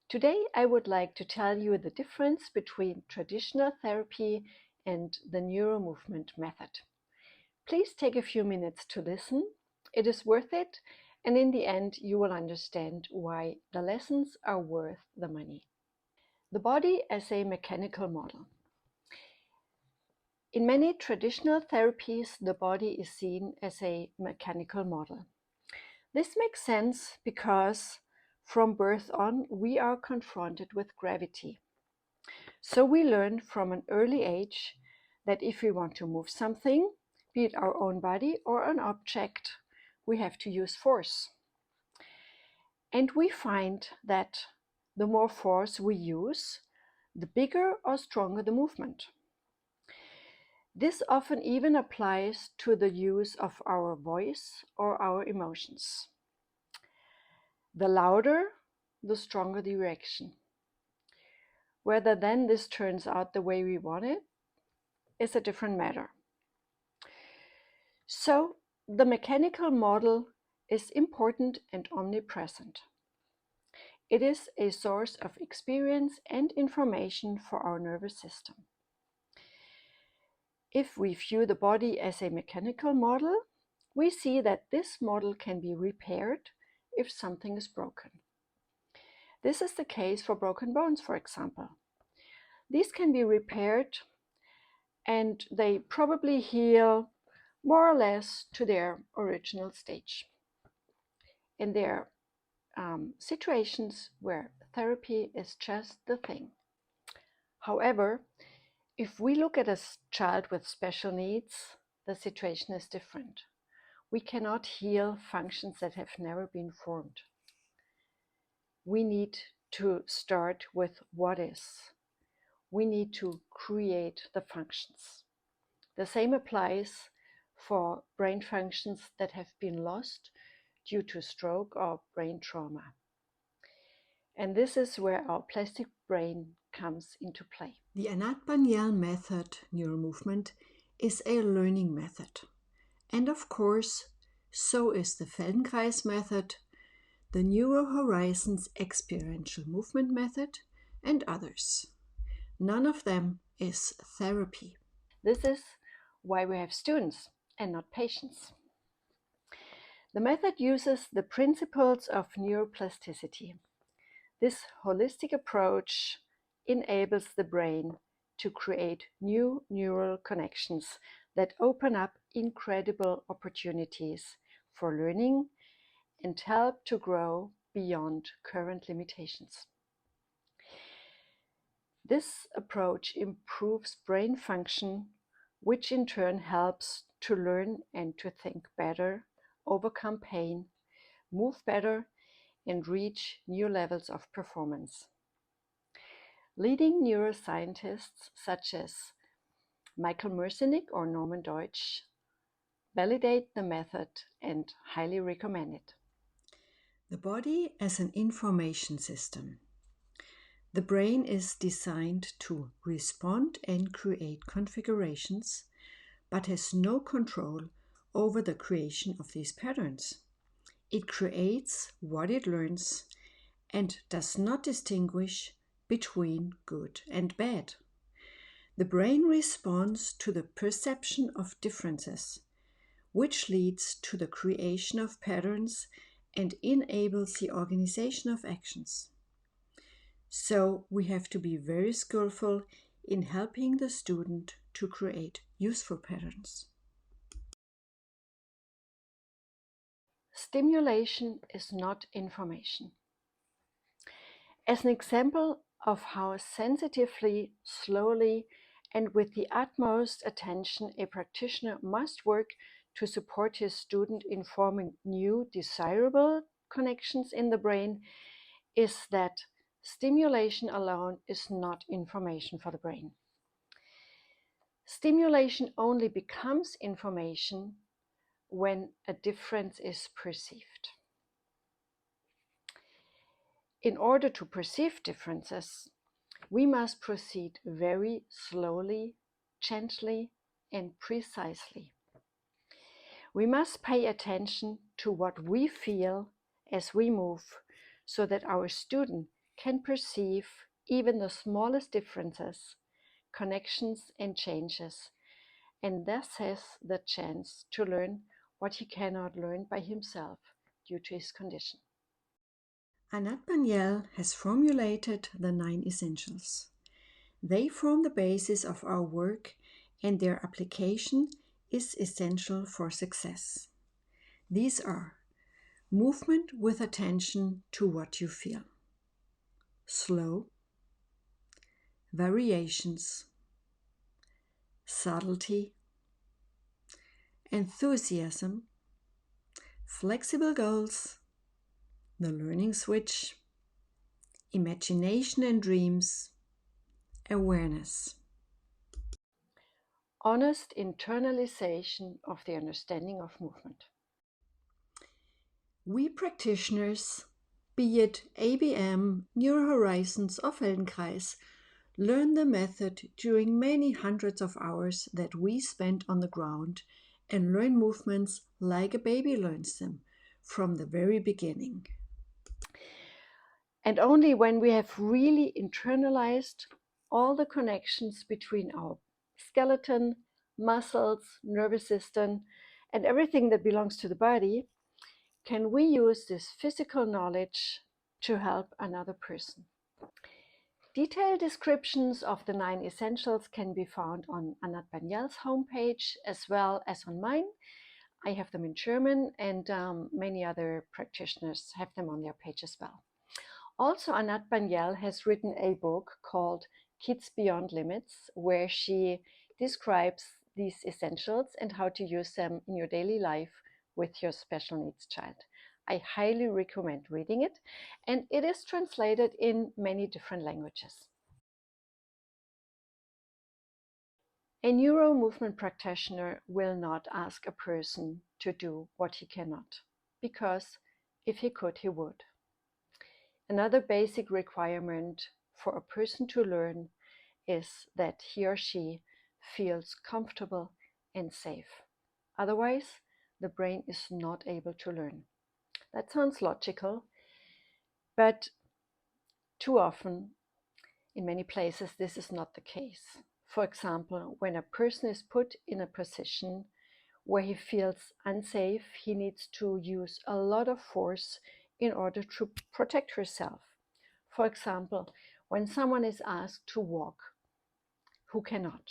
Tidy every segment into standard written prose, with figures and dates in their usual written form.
Today I would like to tell you the difference between traditional therapy and the NeuroMovement method. Please take a few minutes to listen. It is worth it, and in the end you will understand why the lessons are worth the money. The body as a mechanical model. In many traditional therapies, the body is seen as a mechanical model. This makes sense because from birth on, we are confronted with gravity. So we learn from an early age that if we want to move something, be it our own body or an object, we have to use force. And we find that the more force we use, the bigger or stronger the movement. This often even applies to the use of our voice or our emotions. The louder, the stronger the reaction. Whether then this turns out the way we want it is a different matter. So, the mechanical model is important and omnipresent. It is a source of experience and information for our nervous system. If we view the body as a mechanical model, we see that this model can be repaired if something is broken. This is the case for broken bones, for example. These can be repaired and they probably heal more or less to their original stage. And there are situations where therapy is just the thing. However, if we look at a child with special needs, the situation is different. We cannot heal functions that have never been formed. We need to start with what is. We need to create the functions. The same applies for brain functions that have been lost due to stroke or brain trauma. And this is where our plastic brain comes into play. The NeuroMovement method, NeuroMovement, is a learning method. And of course, so is the Feldenkrais method, the Neuro Horizons experiential movement method, and others. None of them is therapy. This is why we have students and not patients. The method uses the principles of neuroplasticity. This holistic approach enables the brain to create new neural connections that open up incredible opportunities for learning and help to grow beyond current limitations. This approach improves brain function, which in turn helps to learn and to think better, overcome pain, move better, and reach new levels of performance. Leading neuroscientists such as Michael Merzenich or Norman Deutsch validate the method and highly recommend it. The body as an information system. The brain is designed to respond and create configurations, but has no control over the creation of these patterns. It creates what it learns and does not distinguish between good and bad. The brain responds to the perception of differences, which leads to the creation of patterns and enables the organization of actions. So we have to be very skillful in helping the student to create useful patterns. Stimulation is not information. As an example of how sensitively, slowly, and with the utmost attention a practitioner must work to support his student in forming new, desirable connections in the brain, is that stimulation alone is not information for the brain. Stimulation only becomes information when a difference is perceived. In order to perceive differences, we must proceed very slowly, gently, and precisely. We must pay attention to what we feel as we move so that our student can perceive even the smallest differences, connections, and changes, and thus has the chance to learn what he cannot learn by himself due to his condition. Anat Banyel has formulated the 9 essentials. They form the basis of our work, and their application is essential for success. These are movement with attention to what you feel, slow, variations, subtlety, enthusiasm, flexible goals, the learning switch, imagination and dreams, awareness. Honest internalization of the understanding of movement. We practitioners, be it ABM, Neuro Horizons, or Feldenkrais, learn the method during many hundreds of hours that we spend on the ground and learn movements like a baby learns them from the very beginning. And only when we have really internalized all the connections between our skeleton, muscles, nervous system, and everything that belongs to the body, can we use this physical knowledge to help another person. Detailed descriptions of the 9 essentials can be found on Anat Banyel's homepage as well as on mine. I have them in German, and many other practitioners have them on their page as well. Also, Anat Banyel has written a book called Kids Beyond Limits, where she describes these essentials and how to use them in your daily life with your special needs child. I highly recommend reading it, and it is translated in many different languages. A NeuroMovement practitioner will not ask a person to do what he cannot, because if he could, he would. Another basic requirement for a person to learn is that he or she feels comfortable and safe. Otherwise, the brain is not able to learn. That sounds logical, but too often, in many places, this is not the case. For example, when a person is put in a position where he feels unsafe, he needs to use a lot of force in order to protect herself. For example, when someone is asked to walk, who cannot.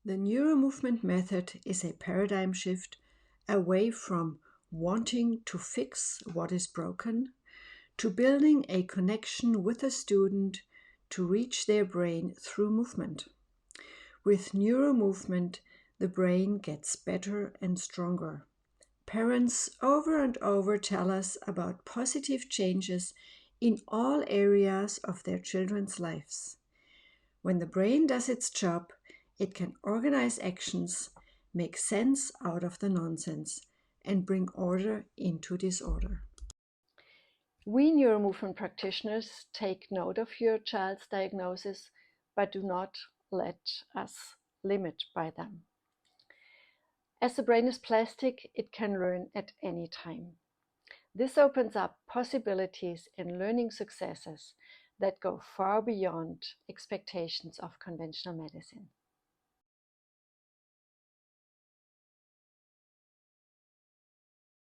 The NeuroMovement method is a paradigm shift away from wanting to fix what is broken to building a connection with a student to reach their brain through movement. With NeuroMovement, the brain gets better and stronger. Parents over and over tell us about positive changes in all areas of their children's lives. When the brain does its job, it can organize actions, make sense out of the nonsense, and bring order into disorder. We NeuroMovement practitioners take note of your child's diagnosis, but do not let us limit by them. As the brain is plastic, it can learn at any time. This opens up possibilities and learning successes that go far beyond expectations of conventional medicine.